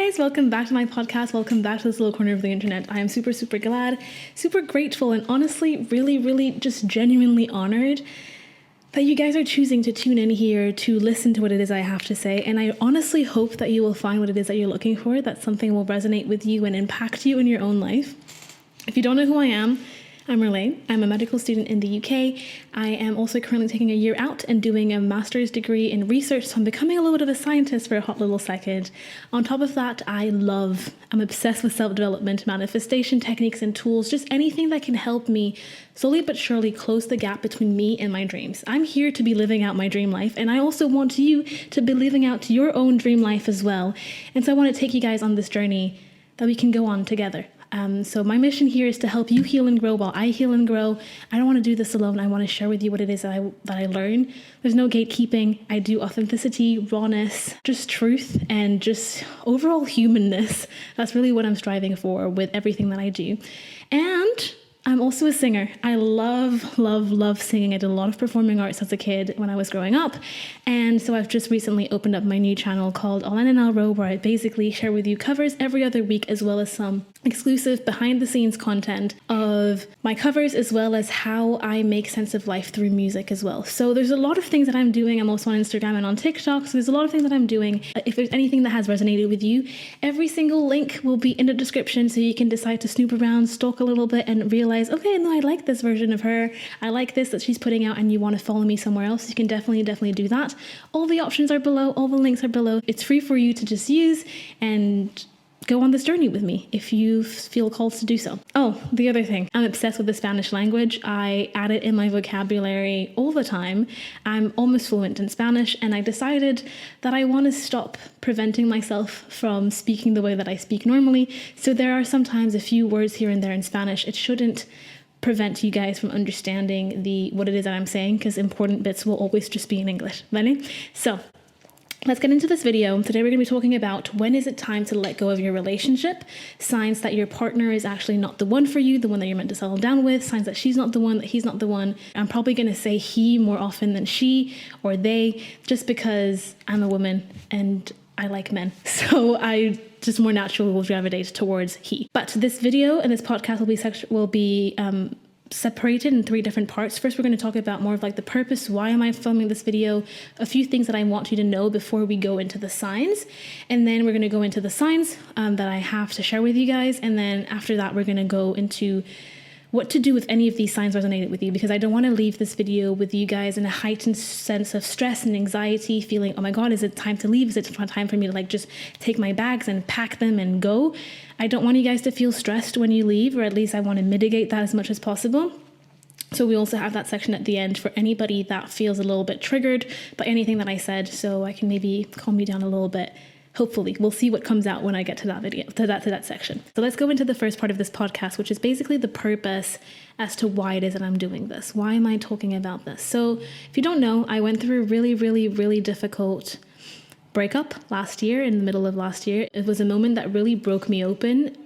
guys, welcome back to my podcast. Welcome back to this little corner of the internet. I am super glad, super grateful, and honestly really just genuinely honored that you guys are choosing to tune in here to listen to what it is I have to say. And I honestly hope that you will find what it is that you're looking for, that something will resonate with you and impact you in your own life. If you don't know who I am, I'm Orlane. I'm a medical student in the UK. I am also currently taking a year out and doing a master's degree in research, so I'm becoming a little bit of a scientist for a hot little second. On top of that, I'm obsessed with self-development, manifestation techniques and tools, just anything that can help me slowly but surely close the gap between me and my dreams. I'm here to be living out my dream life, and I also want you to be living out your own dream life as well. And so I want to take you guys on this journey that we can go on together. So my mission here is to help you heal and grow while I heal and grow. I don't want to do this alone. I want to share with you what it is that I learn. There's no gatekeeping. I do authenticity, rawness, just truth, and just overall humanness. That's really what I'm striving for with everything that I do. And I'm also a singer. I love singing. I did a lot of performing arts as a kid when I was growing up. And so I've just recently opened up my new channel called Orlane, where I basically share with you covers every other week, as well as some exclusive behind the scenes content of my covers, as well as how I make sense of life through music as well. So there's a lot of things that I'm doing. I'm also on Instagram and on TikTok. So there's a lot of things that I'm doing. If there's anything that has resonated with you, every single link will be in the description, so you can decide to snoop around, stalk a little bit, and realize, okay, no, I like this version of her. I like this that she's putting out, and you want to follow me somewhere else. You can definitely do that. All the options are below. All the links are below. It's free for you to just use and go on this journey with me if you feel called to do so. Oh, the other thing, I'm obsessed with the Spanish language. I add it in my vocabulary all the time. I'm almost fluent in Spanish, and I decided that I want to stop preventing myself from speaking the way that I speak normally. So there are sometimes a few words here and there in Spanish. It shouldn't prevent you guys from understanding what it is that I'm saying, because important bits will always just be in English, ¿vale? So let's get into this video. Today we're going to be talking about when is it time to let go of your relationship, signs that your partner is actually not the one for you, the one that you're meant to settle down with, signs that she's not the one, that he's not the one. I'm probably going to say he more often than she or they, just because I'm a woman and I like men. So I just more naturally will gravitate towards he. But this video and this podcast will be separated in 3 different parts. First, we're going to talk about more of like the purpose. Why am I filming this video? A few things that I want you to know before we go into the signs. And then we're going to go into the signs that I have to share with you guys. And then after that, we're going to go into what to do if any of these signs resonated with you, because I don't want to leave this video with you guys in a heightened sense of stress and anxiety, feeling, oh my God, is it time to leave? Is it time for me to just take my bags and pack them and go? I don't want you guys to feel stressed when you leave, or at least I want to mitigate that as much as possible. So we also have that section at the end for anybody that feels a little bit triggered by anything that I said, so I can maybe calm you down a little bit. Hopefully, we'll see what comes out when I get to that video, to that section. So let's go into the first part of this podcast, which is basically the purpose as to why it is that I'm doing this. Why am I talking about this? So if you don't know, I went through a really difficult breakup last year, in the middle of last year. It was a moment that really broke me open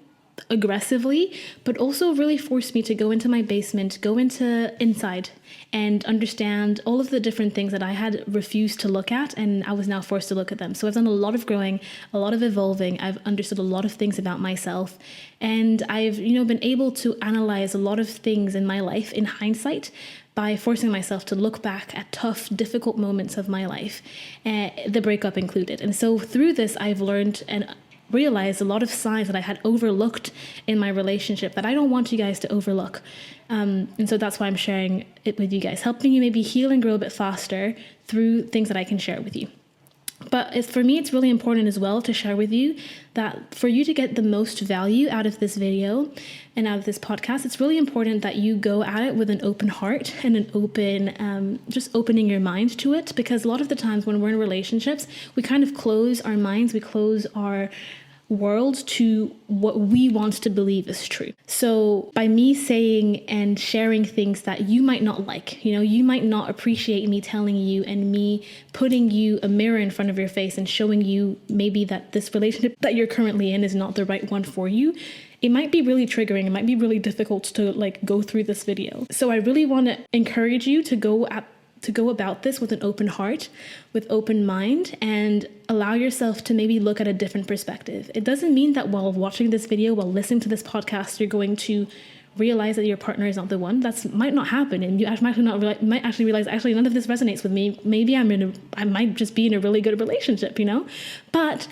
aggressively, but also really forced me to go into my basement, go inside and understand all of the different things that I had refused to look at, and I was now forced to look at them. So I've done a lot of growing, a lot of evolving. I've understood a lot of things about myself, and I've been able to analyze a lot of things in my life in hindsight by forcing myself to look back at tough, difficult moments of my life, the breakup included. And so through this, I've learned and realized a lot of signs that I had overlooked in my relationship that I don't want you guys to overlook. And so that's why I'm sharing it with you guys, helping you maybe heal and grow a bit faster through things that I can share with you. But for me, it's really important as well to share with you that for you to get the most value out of this video and out of this podcast, it's really important that you go at it with an open heart and an open, just opening your mind to it. Because a lot of the times when we're in relationships, we kind of close our minds, we close our world to what we want to believe is true. So by me saying and sharing things that you might not like, you might not appreciate me telling you and me putting you a mirror in front of your face and showing you maybe that this relationship that you're currently in is not the right one for you. It might be really triggering. It might be really difficult to go through this video. So I really want to encourage you to go at to go about this with an open heart, with open mind, and allow yourself to maybe look at a different perspective. It doesn't mean that while watching this video, while listening to this podcast, you're going to realize that your partner is not the one. That might not happen, and you might actually realize actually none of this resonates with me. Maybe I might just be in a really good relationship, But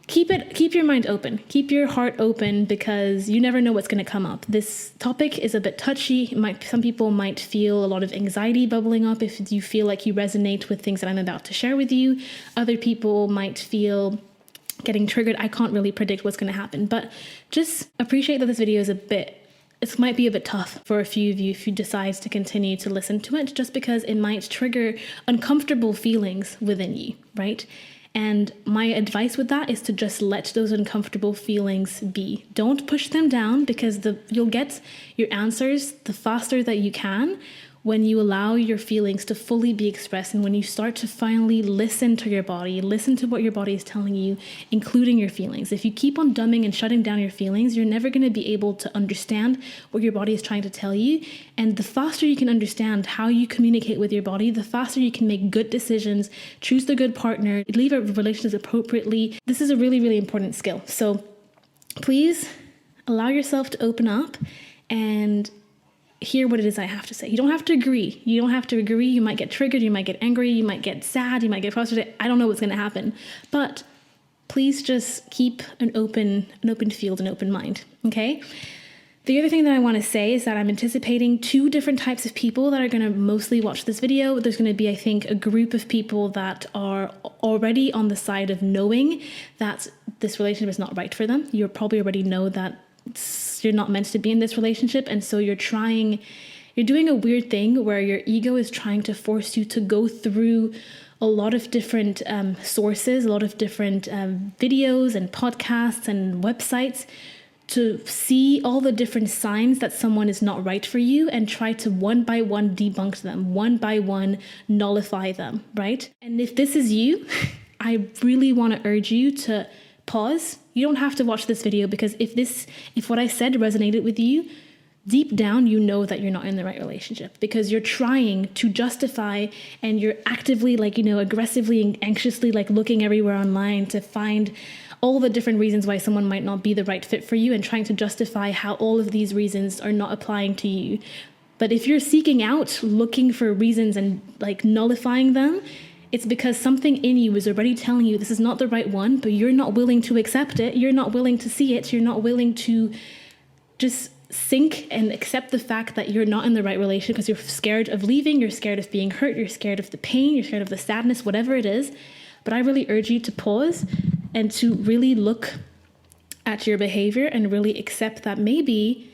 keep your mind open, keep your heart open, because you never know what's going to come up. This topic is a bit touchy. Some people might feel a lot of anxiety bubbling up if you feel like you resonate with things that I'm about to share with you. Other people might feel getting triggered. I can't really predict what's going to happen, but just appreciate that this video is it might be a bit tough for a few of you if you decide to continue to listen to it, just because it might trigger uncomfortable feelings within you, right? And my advice with that is to just let those uncomfortable feelings be. Don't push them down, because you'll get your answers the faster that you can when you allow your feelings to fully be expressed, and when you start to finally listen to your body, listen to what your body is telling you, including your feelings. If you keep on dumbing and shutting down your feelings, you're never going to be able to understand what your body is trying to tell you. And the faster you can understand how you communicate with your body, the faster you can make good decisions, choose the good partner, leave a relationship appropriately. This is a really, really important skill. So please allow yourself to open up and hear what it is I have to say. You don't have to agree. You might get triggered. You might get angry. You might get sad. You might get frustrated. I don't know what's going to happen. But please just keep an open field, an open mind. Okay? The other thing that I want to say is that I'm anticipating 2 different types of people that are going to mostly watch this video. There's going to be, I think, a group of people that are already on the side of knowing that this relationship is not right for them. You probably already know that you're not meant to be in this relationship, and so you're doing a weird thing where your ego is trying to force you to go through a lot of different sources, a lot of different videos and podcasts and websites to see all the different signs that someone is not right for you, and try to one by one debunk them, one by one nullify them, right? And if this is you, I really want to urge you to pause. You don't have to watch this video, because if what I said resonated with you, deep down you know that you're not in the right relationship, because you're trying to justify, and you're actively aggressively and anxiously looking everywhere online to find all the different reasons why someone might not be the right fit for you, and trying to justify how all of these reasons are not applying to you. But if you're seeking out, looking for reasons and nullifying them, it's because something in you is already telling you this is not the right one, but you're not willing to accept it. You're not willing to see it. You're not willing to just sink and accept the fact that you're not in the right relationship, because you're scared of leaving. You're scared of being hurt. You're scared of the pain. You're scared of the sadness, whatever it is. But I really urge you to pause and to really look at your behavior and really accept that maybe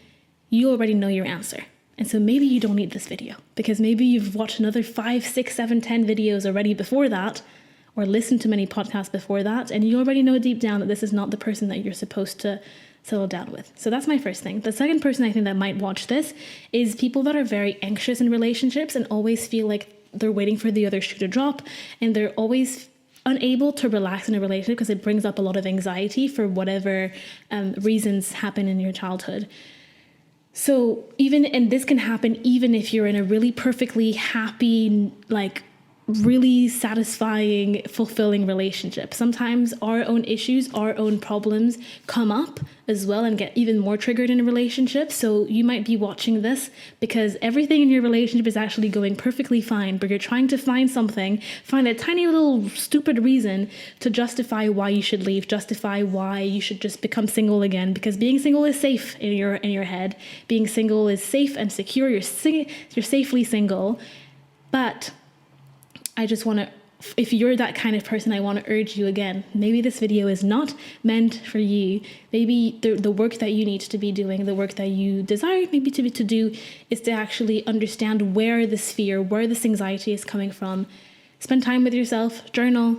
you already know your answer. And so maybe you don't need this video, because maybe you've watched another 5, 6, 7, 10 videos already before that, or listened to many podcasts before that, and you already know deep down that this is not the person that you're supposed to settle down with. So that's my first thing. The second person I think that might watch this is people that are very anxious in relationships and always feel like they're waiting for the other shoe to drop, and they're always unable to relax in a relationship because it brings up a lot of anxiety for whatever reasons happen in your childhood. So and this can happen even if you're in a really perfectly happy, really satisfying, fulfilling relationship. Sometimes our own issues, our own problems come up as well and get even more triggered in a relationship. So you might be watching this because everything in your relationship is actually going perfectly fine, but you're trying to find a tiny little stupid reason to justify why you should leave, justify why you should just become single again, because being single is safe in your head. Being single is safe and secure. You're safely single. But I just want to, if you're that kind of person, I want to urge you again, maybe this video is not meant for you. Maybe the work that you need to be doing, the work that you desire maybe to do, is to actually understand where this fear, where this anxiety is coming from. Spend time with yourself, journal,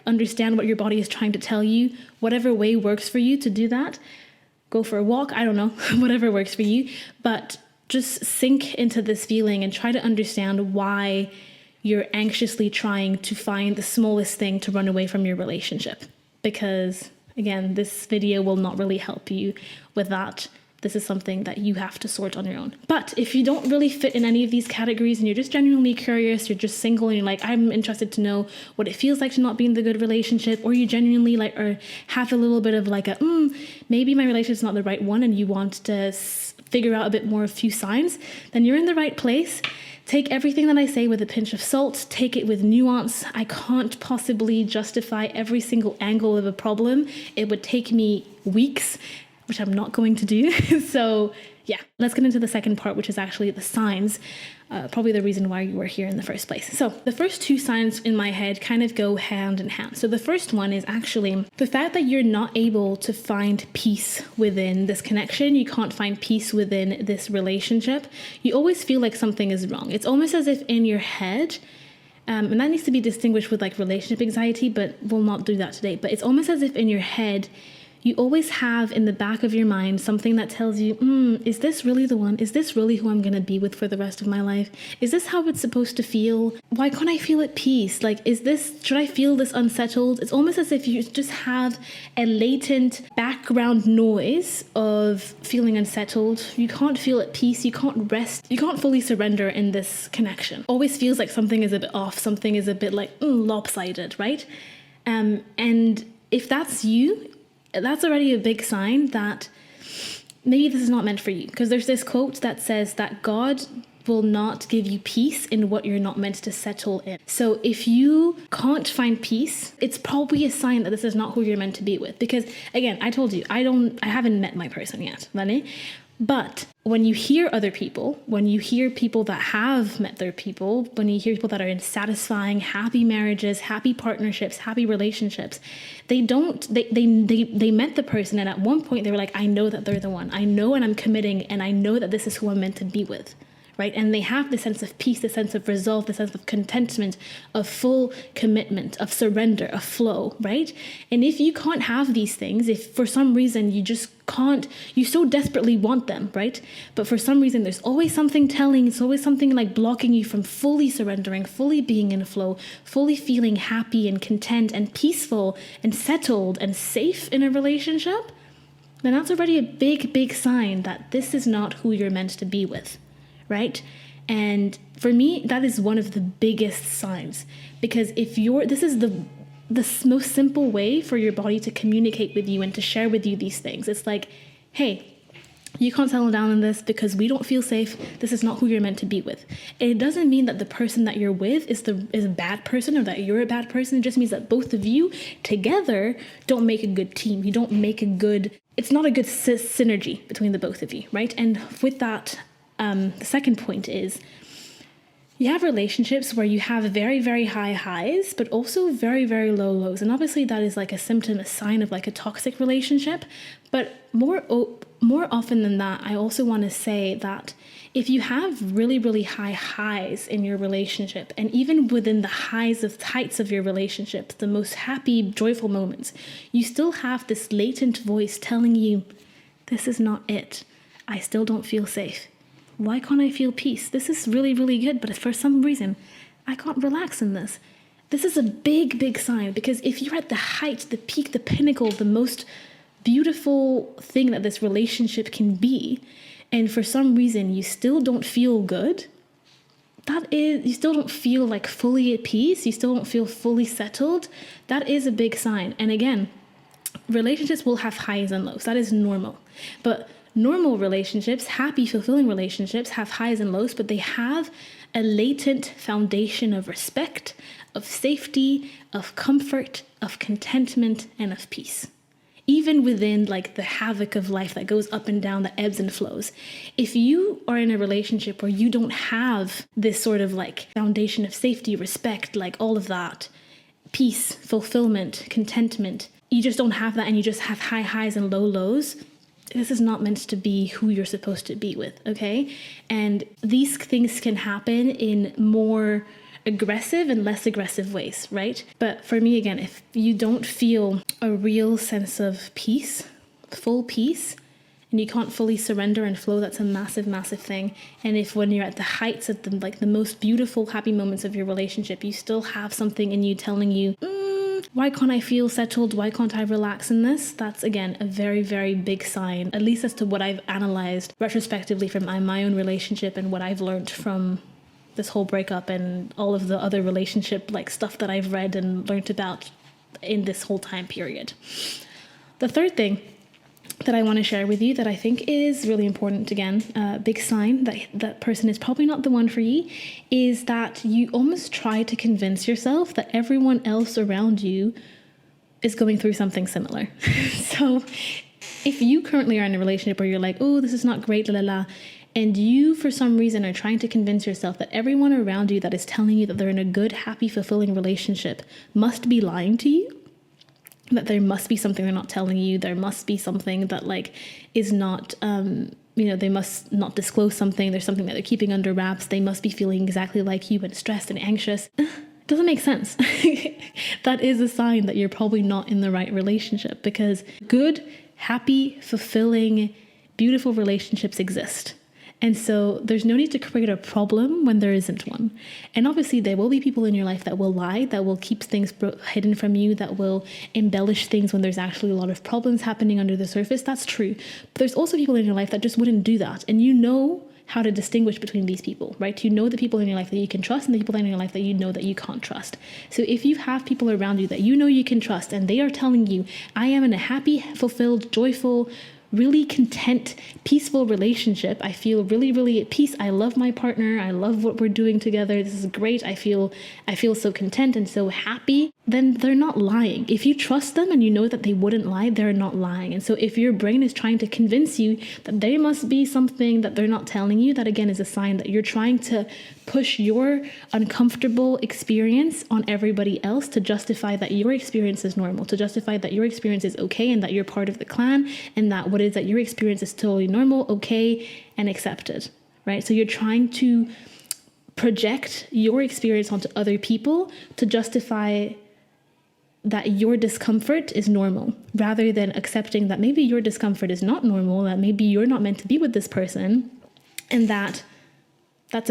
understand what your body is trying to tell you, whatever way works for you to do that. Go for a walk, I don't know, whatever works for you, but just sink into this feeling and try to understand why you're anxiously trying to find the smallest thing to run away from your relationship. Because again, this video will not really help you with that. this is something that you have to sort on your own. But if you don't really fit in any of these categories and you're just genuinely curious, you're just single and you're like, I'm interested to know what it feels like to not be in the good relationship, or you genuinely like, or have a little bit of like a, maybe my relationship's not the right one, and you want to figure out a bit more, a few signs, then you're in the right place. Take everything that I say with a pinch of salt, take it with nuance. I can't possibly justify every single angle of a problem. It would take me weeks, which I'm not going to do. So yeah, let's get into the second part, which is actually the signs, probably the reason why you were here in the first place. So the first two signs in my head kind of go hand in hand. So the first one is actually the fact that you're not able to find peace within this connection. You can't find peace within this relationship. You always feel like something is wrong. It's almost as if in your head, and that needs to be distinguished with like relationship anxiety, but we'll not do that today. But it's almost as if in your head, you always have in the back of your mind something that tells you, is this really the one? Is this really who I'm going to be with for the rest of my life? Is this how it's supposed to feel? Why can't I feel at peace? Like, should I feel this unsettled? It's almost as if you just have a latent background noise of feeling unsettled. You can't feel at peace. You can't rest. You can't fully surrender in this connection. Always feels like something is a bit off. Something is a bit like lopsided, right? And if that's you, that's already a big sign that maybe this is not meant for you. Because there's this quote that says that God will not give you peace in what you're not meant to settle in. So if you can't find peace, it's probably a sign that this is not who you're meant to be with. Because again, I told you, I haven't met my person yet, ¿vale? But when you hear other people, when you hear people that have met their people, when you hear people that are in satisfying, happy marriages, happy partnerships, happy relationships, they met the person, and at one point they were like, I know that they're the one. I know, and I'm committing, and I know that this is who I'm meant to be with. Right? And they have the sense of peace, the sense of resolve, the sense of contentment, of full commitment, of surrender, of flow, right? And if you can't have these things, if for some reason you just can't, you so desperately want them, right? But for some reason, there's always something it's always something like blocking you from fully surrendering, fully being in flow, fully feeling happy and content and peaceful and settled and safe in a relationship, then that's already a big, big sign that this is not who you're meant to be with. Right? And for me, that is one of the biggest signs, because this is the most simple way for your body to communicate with you and to share with you these things. It's like, hey, you can't settle down in this because we don't feel safe. This is not who you're meant to be with. It doesn't mean that the person that you're with is a bad person or that you're a bad person. It just means that both of you together don't make a good team. You don't make it's not a good synergy between the both of you, right? And with that, the second point is you have relationships where you have very, very high highs, but also very, very low lows. And obviously that is like a symptom, a sign of like a toxic relationship. But more often than that, I also want to say that if you have really, really high highs in your relationship, and even within the heights of your relationship, the most happy, joyful moments, you still have this latent voice telling you, this is not it. I still don't feel safe. Why can't I feel peace? This is really, really good, but for some reason, I can't relax in this. This is a big, big sign, because if you're at the height, the peak, the pinnacle, the most beautiful thing that this relationship can be, and for some reason you still don't feel good, you still don't feel like fully at peace, you still don't feel fully settled, that is a big sign. And again, relationships will have highs and lows. That is normal. But normal relationships, happy, fulfilling relationships, have highs and lows, but they have a latent foundation of respect, of safety, of comfort, of contentment, and of peace. Even within like the havoc of life that goes up and down, that ebbs and flows. If you are in a relationship where you don't have this sort of like foundation of safety, respect, like all of that, peace, fulfillment, contentment, you just don't have that, and you just have high highs and low lows, this is not meant to be who you're supposed to be with, okay? And these things can happen in more aggressive and less aggressive ways, right? But for me, again, if you don't feel a real sense of peace, full peace, and you can't fully surrender and flow, that's a massive, massive thing. And if when you're at the heights of the most beautiful, happy moments of your relationship, you still have something in you telling you, why can't I feel settled? Why can't I relax in this? That's, again, a very, very big sign, at least as to what I've analyzed retrospectively from my own relationship and what I've learned from this whole breakup and all of the other relationship like stuff that I've read and learned about in this whole time period. The third thing that I want to share with you that I think is really important, again, a big sign that that person is probably not the one for you, is that you almost try to convince yourself that everyone else around you is going through something similar. So if you currently are in a relationship where you're like, oh, this is not great, la la la, and you for some reason are trying to convince yourself that everyone around you that is telling you that they're in a good, happy, fulfilling relationship must be lying to you, that there must be something they're not telling you, there must be something that like is not, they must not disclose something, there's something that they're keeping under wraps, they must be feeling exactly like you and stressed and anxious. Doesn't make sense. That is a sign that you're probably not in the right relationship, because good, happy, fulfilling, beautiful relationships exist. And so there's no need to create a problem when there isn't one. And obviously there will be people in your life that will lie, that will keep things hidden from you, that will embellish things when there's actually a lot of problems happening under the surface. That's true. But there's also people in your life that just wouldn't do that. And you know how to distinguish between these people, right? You know the people in your life that you can trust and the people in your life that you know that you can't trust. So if you have people around you that you know you can trust and they are telling you, I am in a happy, fulfilled, joyful, really content, peaceful relationship. I feel really, really at peace. I love my partner. I love what we're doing together. This is great. I feel so content and so happy. Then they're not lying. If you trust them and you know that they wouldn't lie, they're not lying. And so if your brain is trying to convince you that there must be something that they're not telling you, that again is a sign that you're trying to push your uncomfortable experience on everybody else to justify that your experience is normal, to justify that your experience is okay and that you're part of the clan and that what it is that your experience is totally normal, okay, and accepted, right? So you're trying to project your experience onto other people to justify that your discomfort is normal, rather than accepting that maybe your discomfort is not normal, that maybe you're not meant to be with this person, and that's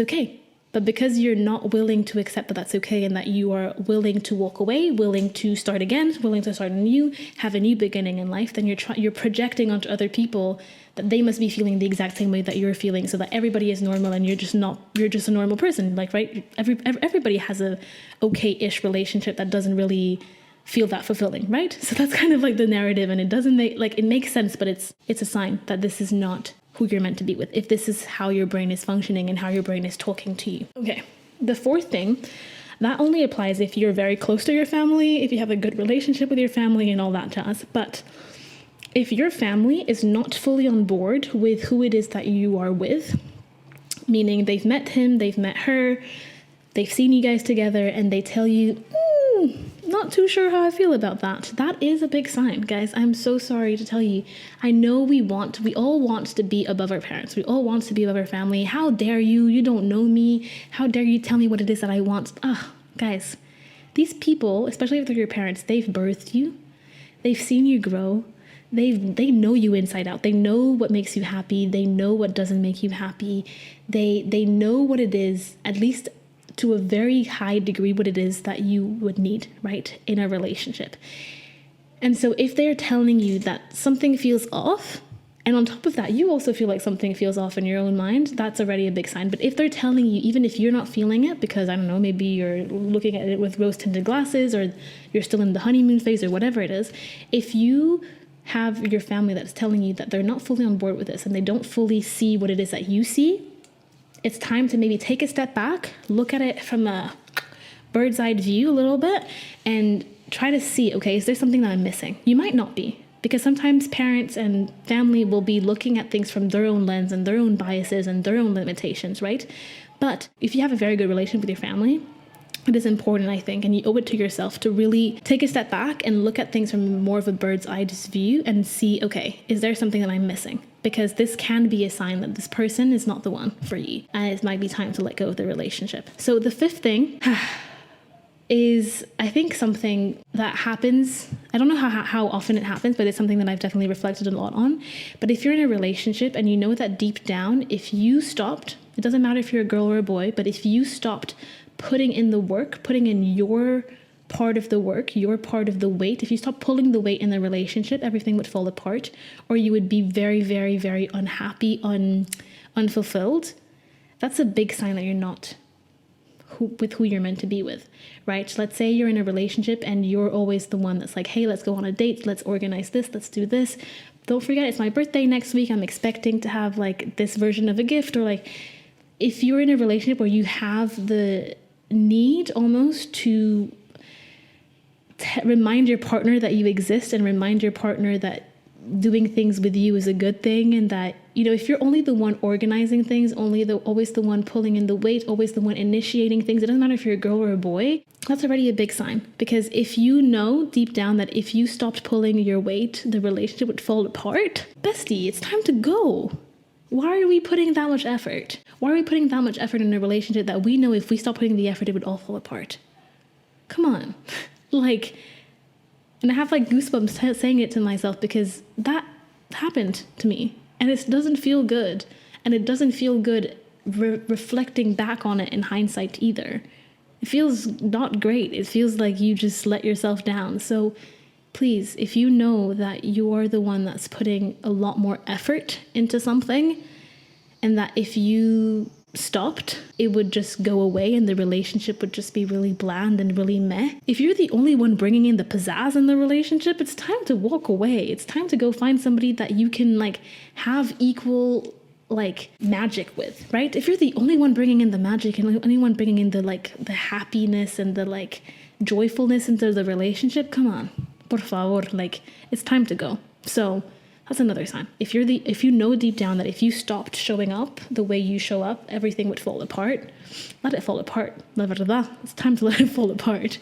okay. But because you're not willing to accept that that's okay and that you are willing to walk away, willing to start again, willing to start anew, have a new beginning in life, then you're projecting onto other people that they must be feeling the exact same way that you're feeling, so that everybody is normal and you're just a normal person. Like, right? Everybody has a okay-ish relationship that doesn't really feel that fulfilling, right? So that's kind of like the narrative, and it makes sense, but it's a sign that this is not who you're meant to be with, if this is how your brain is functioning and how your brain is talking to you. Okay, the fourth thing, that only applies if you're very close to your family, if you have a good relationship with your family and all that jazz. But if your family is not fully on board with who it is that you are with, meaning they've met him, they've met her, they've seen you guys together, and they tell you, not too sure how I feel about that. That is a big sign, guys. I'm so sorry to tell you. I know we all want to be above our parents. We all want to be above our family. How dare you? You don't know me. How dare you tell me what it is that I want? Guys, these people, especially if they're your parents, they've birthed you. They've seen you grow. They know you inside out. They know what makes you happy. They know what doesn't make you happy. They know what it is, at least to a very high degree, what it is that you would need, right, in a relationship. And so if they're telling you that something feels off, and on top of that, you also feel like something feels off in your own mind, that's already a big sign. But if they're telling you, even if you're not feeling it, because, I don't know, maybe you're looking at it with rose-tinted glasses, or you're still in the honeymoon phase, or whatever it is, if you have your family that's telling you that they're not fully on board with this and they don't fully see what it is that you see, it's time to maybe take a step back, look at it from a bird's eye view a little bit, and try to see, okay, is there something that I'm missing? You might not be, because sometimes parents and family will be looking at things from their own lens and their own biases and their own limitations, right? But if you have a very good relationship with your family, it is important, I think, and you owe it to yourself to really take a step back and look at things from more of a bird's eye view and see, okay, is there something that I'm missing? Because this can be a sign that this person is not the one for you, and it might be time to let go of the relationship. So the fifth thing is, I think, something that happens. I don't know how often it happens, but it's something that I've definitely reflected a lot on. But if you're in a relationship and you know that deep down, if you stopped, it doesn't matter if you're a girl or a boy, but if you stopped putting in the work, putting in your part of the work, you're part of the weight. If you stop pulling the weight in the relationship, everything would fall apart, or you would be very, very, very unhappy, unfulfilled. That's a big sign that you're not with who you're meant to be with, right? Let's say you're in a relationship and you're always the one that's like, hey, let's go on a date, let's organize this, let's do this. Don't forget, it's my birthday next week. I'm expecting to have like this version of a gift. Or like, if you're in a relationship where you have the need almost to remind your partner that you exist and remind your partner that doing things with you is a good thing, and that, you know, if you're only the one organizing things, always the one pulling in the weight, always the one initiating things, it doesn't matter if you're a girl or a boy, that's already a big sign. Because if you know deep down that if you stopped pulling your weight, the relationship would fall apart, bestie, it's time to go. Why are we putting that much effort? Why are we putting that much effort in a relationship that we know if we stop putting the effort, it would all fall apart? Come on. Like, and I have like goosebumps saying it to myself, because that happened to me and it doesn't feel good. And it doesn't feel good reflecting back on it in hindsight either. It feels not great. It feels like you just let yourself down. So please, if you know that you're the one that's putting a lot more effort into something, and that if you stopped, it would just go away and the relationship would just be really bland and really meh. If you're the only one bringing in the pizzazz in the relationship, it's time to walk away. It's time to go find somebody that you can like have equal like magic with, right? If you're the only one bringing in the magic and anyone bringing in the like the happiness and the like joyfulness into the relationship, come on, por favor, like it's time to go. So that's another sign. If you know deep down that if you stopped showing up the way you show up, everything would fall apart, let it fall apart. La verdad, it's time to let it fall apart.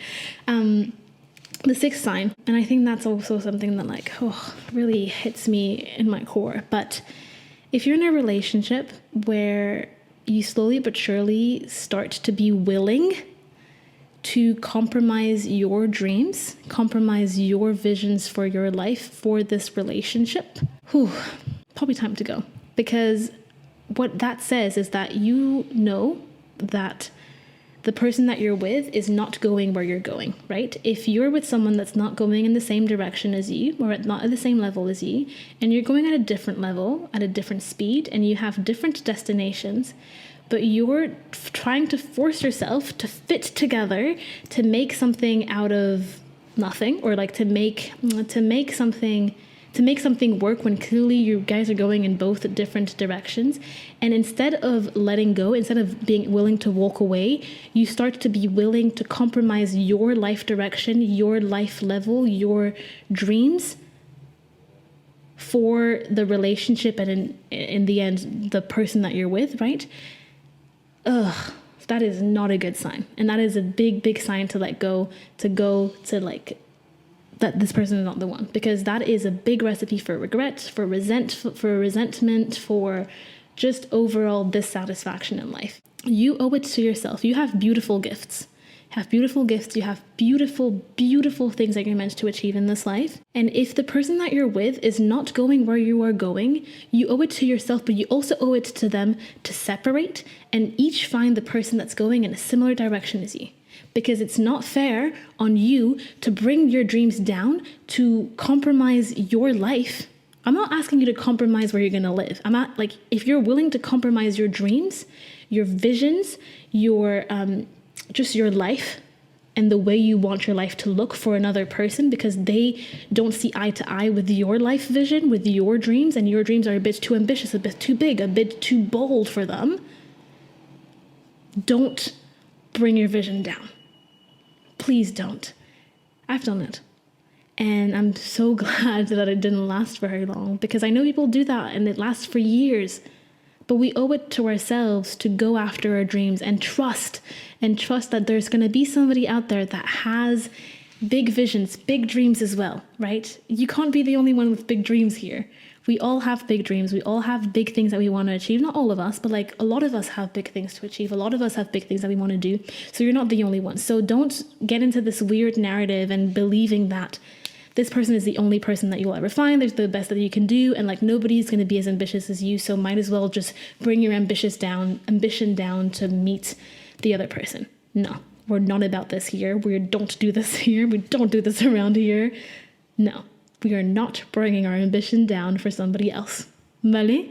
The sixth sign, and I think that's also something that like, really hits me in my core. But if you're in a relationship where you slowly but surely start to be willing to compromise your dreams, compromise your visions for your life for this relationship, probably time to go. Because what that says is that you know that the person that you're with is not going where you're going, right? If you're with someone that's not going in the same direction as you, or not at the same level as you, and you're going at a different level, at a different speed, and you have different destinations, but you're trying to force yourself to fit together to make something out of nothing, or like to make something work when clearly you guys are going in both different directions. And instead of letting go, instead of being willing to walk away, you start to be willing to compromise your life direction, your life level, your dreams for the relationship, and in the end, the person that you're with, right? That is not a good sign. And that is a big, big sign to let go, to like, that this person is not the one, because that is a big recipe for regret, for resentment, for just overall dissatisfaction in life. You owe it to yourself. You have beautiful gifts. You have beautiful, beautiful things that you're meant to achieve in this life. And if the person that you're with is not going where you are going, you owe it to yourself, but you also owe it to them to separate and each find the person that's going in a similar direction as you. Because it's not fair on you to bring your dreams down, to compromise your life. I'm not asking you to compromise where you're going to live. I'm not like, if you're willing to compromise your dreams, your visions, your just your life and the way you want your life to look for another person, because they don't see eye to eye with your life vision, with your dreams, and your dreams are a bit too ambitious, a bit too big, a bit too bold for them, don't bring your vision down. Please don't. I've done it. And I'm so glad that it didn't last very long, because I know people do that and it lasts for years. But we owe it to ourselves to go after our dreams and trust that there's going to be somebody out there that has big visions, big dreams as well, right? You can't be the only one with big dreams here. We all have big dreams. We all have big things that we want to achieve. Not all of us, but like a lot of us have big things to achieve. A lot of us have big things that we want to do. So you're not the only one. So don't get into this weird narrative and believing that this person is the only person that you'll ever find. There's the best that you can do. And like nobody's going to be as ambitious as you. So might as well just bring your ambition down to meet the other person. No, we're not about this here. We don't do this here. We don't do this around here. No, we are not bringing our ambition down for somebody else. Vale?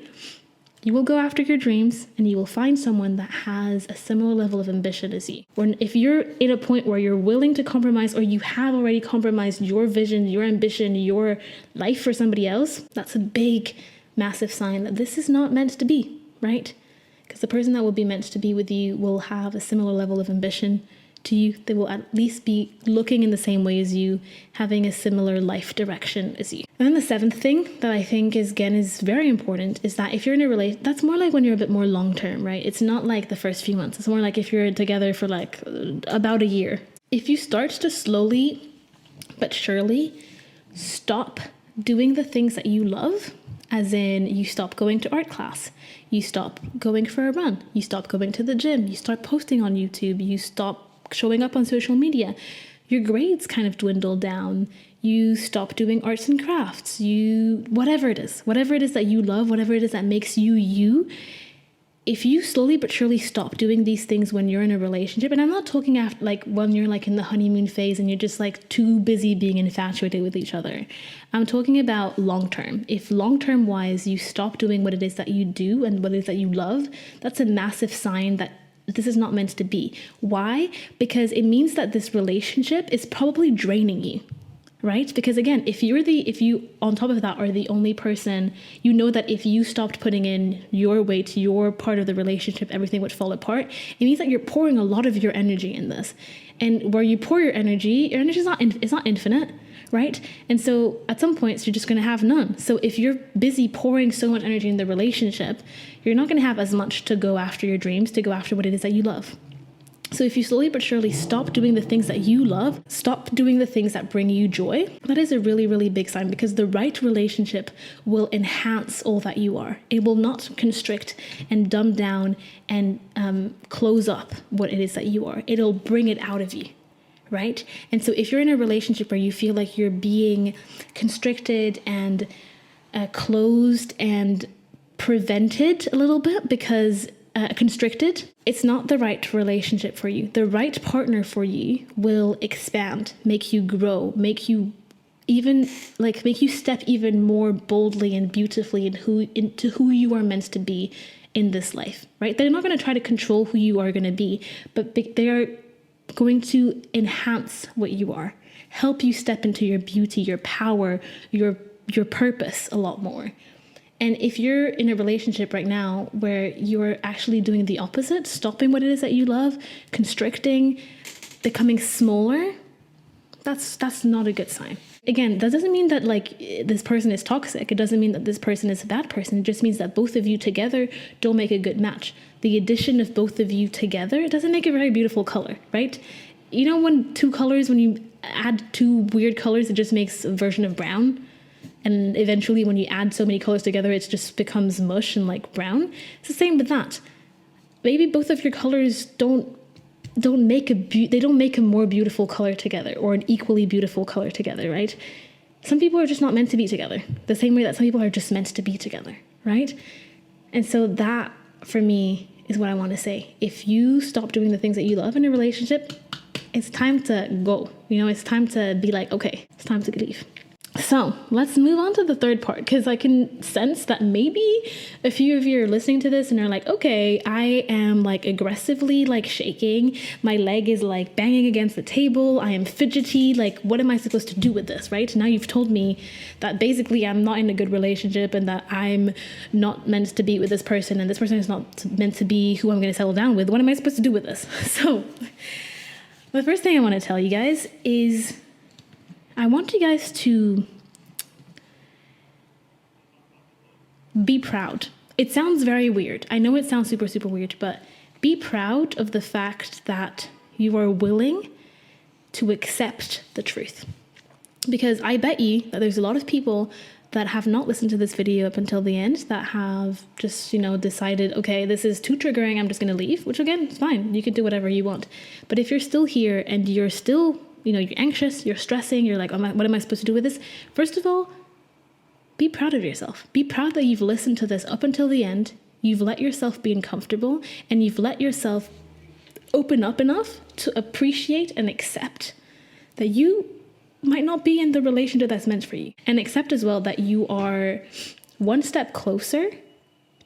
You will go after your dreams and you will find someone that has a similar level of ambition as you. When if you're in a point where you're willing to compromise, or you have already compromised your vision, your ambition, your life for somebody else, that's a big, massive sign that this is not meant to be, right? Because the person that will be meant to be with you will have a similar level of ambition to you. They will at least be looking in the same way as you, having a similar life direction as you. And then the seventh thing that I think is very important is that if you're in a relationship, that's more like when you're a bit more long term, right? It's not like the first few months. It's more like if you're together for like about a year. If you start to slowly but surely stop doing the things that you love, as in you stop going to art class, you stop going for a run, you stop going to the gym, you start posting on YouTube, you stop showing up on social media, your grades kind of dwindle down, you stop doing arts and crafts, whatever it is that you love, whatever it is that makes you you, if you slowly but surely stop doing these things when you're in a relationship, and I'm not talking after like when you're like in the honeymoon phase and you're just like too busy being infatuated with each other. I'm talking about long term. If long term wise you stop doing what it is that you do and what it is that you love, that's a massive sign that this is not meant to be. Why? Because it means that this relationship is probably draining you, right? Because again, if you on top of that are the only person, you know that if you stopped putting in your weight, your part of the relationship, everything would fall apart. It means that you're pouring a lot of your energy in this. And where you pour your energy is not infinite, right? And so at some points you're just going to have none. So if you're busy pouring so much energy in the relationship, you're not going to have as much to go after your dreams, to go after what it is that you love. So if you slowly but surely stop doing the things that you love, stop doing the things that bring you joy, that is a really, really big sign, because the right relationship will enhance all that you are. It will not constrict and dumb down and close up what it is that you are. It'll bring it out of you, right? And so if you're in a relationship where you feel like you're being constricted and closed and prevented a little bit because constricted, it's not the right relationship for you. The right partner for you will expand, make you grow, make you step even more boldly and beautifully into who you are meant to be in this life, right? They're not going to try to control who you are going to be, but they are going to enhance what you are, help you step into your beauty, your power, your purpose a lot more. And if you're in a relationship right now where you're actually doing the opposite, stopping what it is that you love, constricting, becoming smaller, that's not a good sign. Again, that doesn't mean that like this person is toxic. It doesn't mean that this person is a bad person. It just means that both of you together don't make a good match. The addition of both of you together doesn't make a very beautiful color, right? You know when you add two weird colors, it just makes a version of brown? And eventually when you add so many colors together, it just becomes mush and like brown. It's the same with that. Maybe both of your colors don't make a more beautiful color together, or an equally beautiful color together, right? Some people are just not meant to be together, the same way that some people are just meant to be together, right? And so that, for me, is what I want to say. If you stop doing the things that you love in a relationship, it's time to go. It's time to be like, okay, it's time to leave. So let's move on to the third part, because I can sense that maybe a few of you are listening to this and are like, okay, I am like aggressively like shaking. My leg is like banging against the table. I am fidgety. Like, what am I supposed to do with this, right? Now you've told me that basically I'm not in a good relationship and that I'm not meant to be with this person and this person is not meant to be who I'm going to settle down with. What am I supposed to do with this? So the first thing I want to tell you guys is I want you guys to be proud. It sounds very weird. I know it sounds super, super weird, but be proud of the fact that you are willing to accept the truth. Because I bet you that there's a lot of people that have not listened to this video up until the end, that have just, decided, okay, this is too triggering, I'm just going to leave, which again, it's fine. You can do whatever you want. But if you're still here and you're still you're anxious, you're stressing, you're like, what am I supposed to do with this? First of all, be proud of yourself. Be proud that you've listened to this up until the end. You've let yourself be uncomfortable, and you've let yourself open up enough to appreciate and accept that you might not be in the relationship that's meant for you. And accept as well that you are one step closer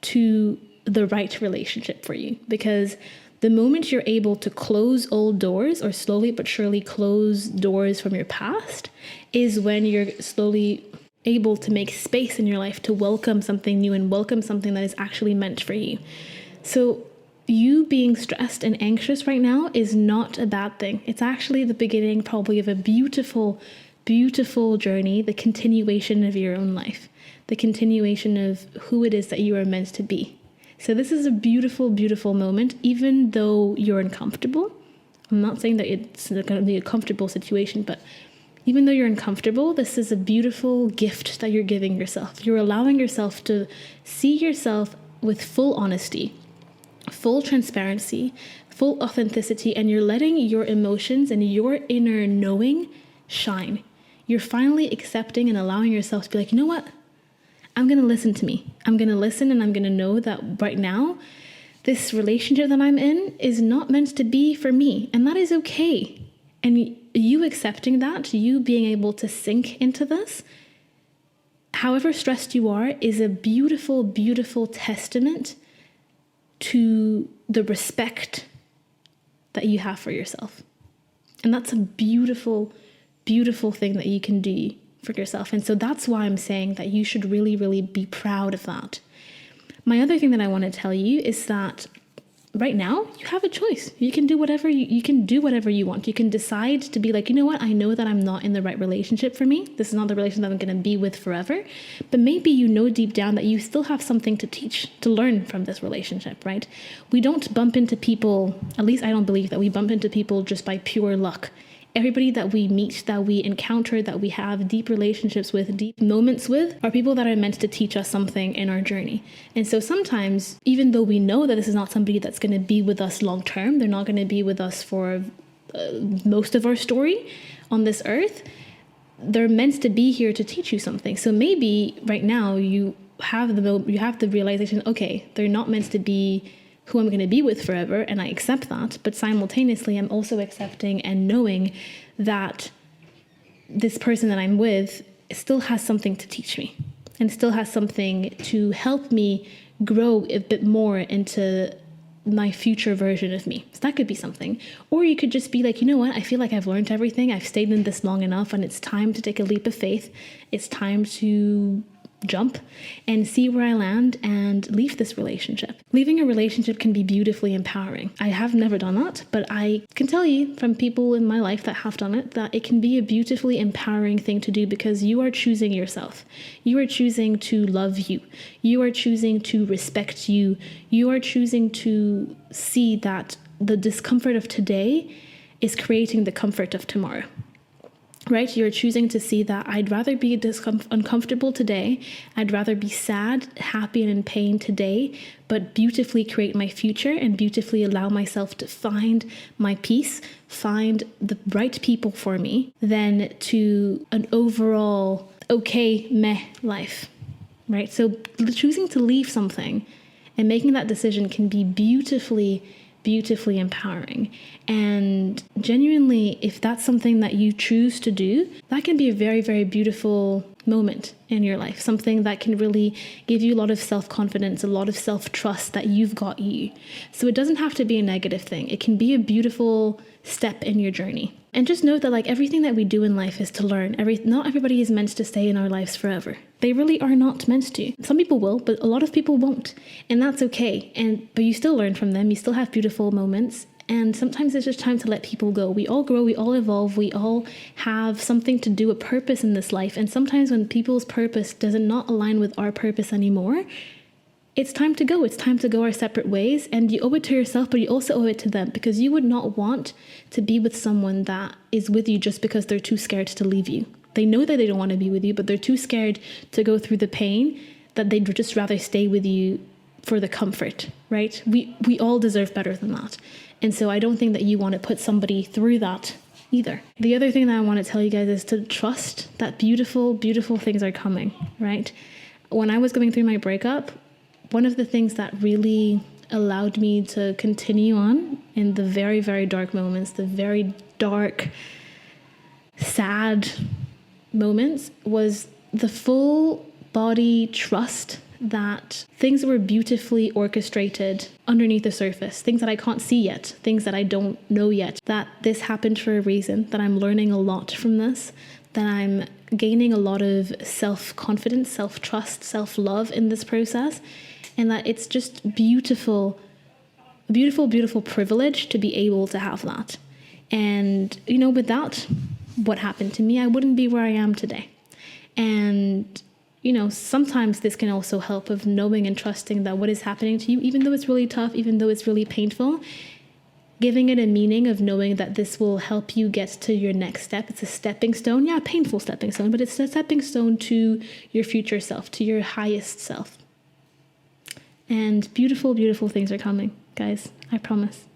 to the right relationship for you. Because the moment you're able to close old doors, or slowly but surely close doors from your past, is when you're slowly able to make space in your life to welcome something new and welcome something that is actually meant for you. So you being stressed and anxious right now is not a bad thing. It's actually the beginning probably of a beautiful, beautiful journey, the continuation of your own life, the continuation of who it is that you are meant to be. So this is a beautiful, beautiful moment, even though you're uncomfortable. I'm not saying that it's going to be a comfortable situation, but even though you're uncomfortable, this is a beautiful gift that you're giving yourself. You're allowing yourself to see yourself with full honesty, full transparency, full authenticity, and you're letting your emotions and your inner knowing shine. You're finally accepting and allowing yourself to be like, you know what? I'm going to listen to me. I'm going to listen, and I'm going to know that right now, this relationship that I'm in is not meant to be for me, and that is okay. And you accepting that, you being able to sink into this, however stressed you are, is a beautiful, beautiful testament to the respect that you have for yourself. And that's a beautiful, beautiful thing that you can do for yourself. And so that's why I'm saying that you should really, really be proud of that. My other thing that I want to tell you is that right now you have a choice. You can do whatever you can do whatever you want. You can decide to be like, you know what? I know that I'm not in the right relationship for me. This is not the relationship that I'm going to be with forever. But maybe you know deep down that you still have something to teach, to learn from this relationship, right? We don't bump into people, at least I don't believe that we bump into people just by pure luck. Everybody that we meet, that we encounter, that we have deep relationships with, deep moments with, are people that are meant to teach us something in our journey. And so sometimes, even though we know that this is not somebody that's going to be with us long term, they're not going to be with us for most of our story on this earth, they're meant to be here to teach you something. So maybe right now you have the realization, okay, they're not meant to be who I'm going to be with forever, and I accept that, but simultaneously I'm also accepting and knowing that this person that I'm with still has something to teach me and still has something to help me grow a bit more into my future version of me. So that could be something. Or you could just be like, you know what, I feel like I've learned everything, I've stayed in this long enough, and it's time to take a leap of faith. It's time to jump and see where I land and leave this relationship. Leaving a relationship can be beautifully empowering. I have never done that, but I can tell you from people in my life that have done it that it can be a beautifully empowering thing to do, because you are choosing yourself. You are choosing to love you. You are choosing to respect you. You are choosing to see that the discomfort of today is creating the comfort of tomorrow. Right? You're choosing to see that I'd rather be uncomfortable today. I'd rather be sad, happy, and in pain today, but beautifully create my future and beautifully allow myself to find my peace, find the right people for me, than to an overall okay, meh life. Right? So choosing to leave something and making that decision can be beautifully empowering. And genuinely, if that's something that you choose to do, that can be a very, very beautiful moment in your life. Something that can really give you a lot of self-confidence, a lot of self-trust that you've got you. So it doesn't have to be a negative thing. It can be a beautiful step in your journey. And just know that everything that we do in life is to learn. Not everybody is meant to stay in our lives forever. They really are not meant to. Some people will, but a lot of people won't. And that's okay. But you still learn from them. You still have beautiful moments. And sometimes it's just time to let people go. We all grow, we all evolve, we all have something to do, a purpose in this life. And sometimes when people's purpose does not align with our purpose anymore, it's time to go. It's time to go our separate ways. And you owe it to yourself, but you also owe it to them, because you would not want to be with someone that is with you just because they're too scared to leave you. They know that they don't want to be with you, but they're too scared to go through the pain that they'd just rather stay with you for the comfort, right? We all deserve better than that. And so I don't think that you want to put somebody through that either. The other thing that I want to tell you guys is to trust that beautiful, beautiful things are coming, right? When I was going through my breakup, one of the things that really allowed me to continue on in the very, very dark moments, the very dark, sad moments, was the full body trust that things were beautifully orchestrated underneath the surface, things that I can't see yet, things that I don't know yet, that this happened for a reason, that I'm learning a lot from this, that I'm gaining a lot of self-confidence, self-trust, self-love in this process, and that it's just beautiful, beautiful privilege to be able to have that. And, you know, without what happened to me, I wouldn't be where I am today. And, you know, sometimes this can also help of knowing and trusting that what is happening to you, even though it's really tough, even though it's really painful, giving it a meaning of knowing that this will help you get to your next step. It's a stepping stone. Yeah, painful stepping stone, but it's a stepping stone to your future self, to your highest self. And beautiful, beautiful things are coming, guys. I promise.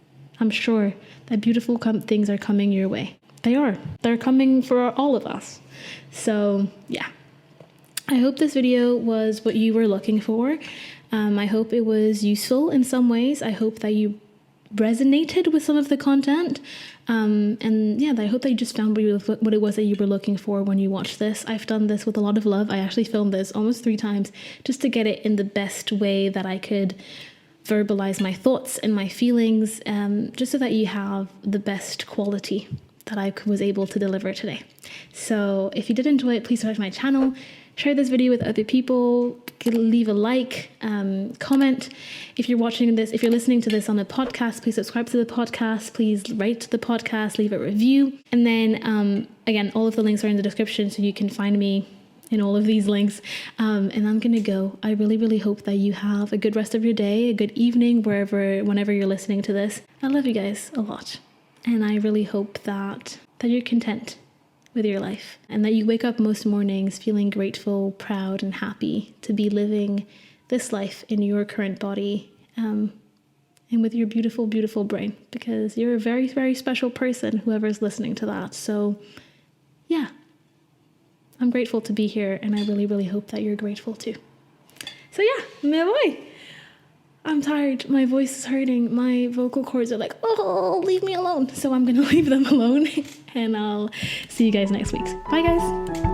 I'm sure that beautiful things are coming your way. They are. They're coming for all of us. So, yeah. I hope this video was what you were looking for. I hope it was useful in some ways. I hope that you resonated with some of the content. And yeah, I hope that you just found what it was that you were looking for when you watched this. I've done this with a lot of love. I actually filmed this almost 3 times just to get it in the best way that I could verbalize my thoughts and my feelings, just so that you have the best quality that I was able to deliver today. So if you did enjoy it, please subscribe to my channel, share this video with other people, leave a like, comment. If you're watching this, if you're listening to this on a podcast, please subscribe to the podcast, please rate the podcast, leave a review. And then again, all of the links are in the description, so you can find me in all of these links. And I'm gonna go. I really, really hope that you have a good rest of your day, a good evening, whenever you're listening to this. I love you guys a lot. And I really hope that you're content with your life, and that you wake up most mornings feeling grateful, proud, and happy to be living this life in your current body, and with your beautiful, beautiful brain, because you're a very, very special person, whoever's listening to that. So yeah, I'm grateful to be here, and I really, really hope that you're grateful too. So yeah, me voy. I'm tired. My voice is hurting. My vocal cords are like, oh, leave me alone. So I'm going to leave them alone, and I'll see you guys next week. Bye, guys.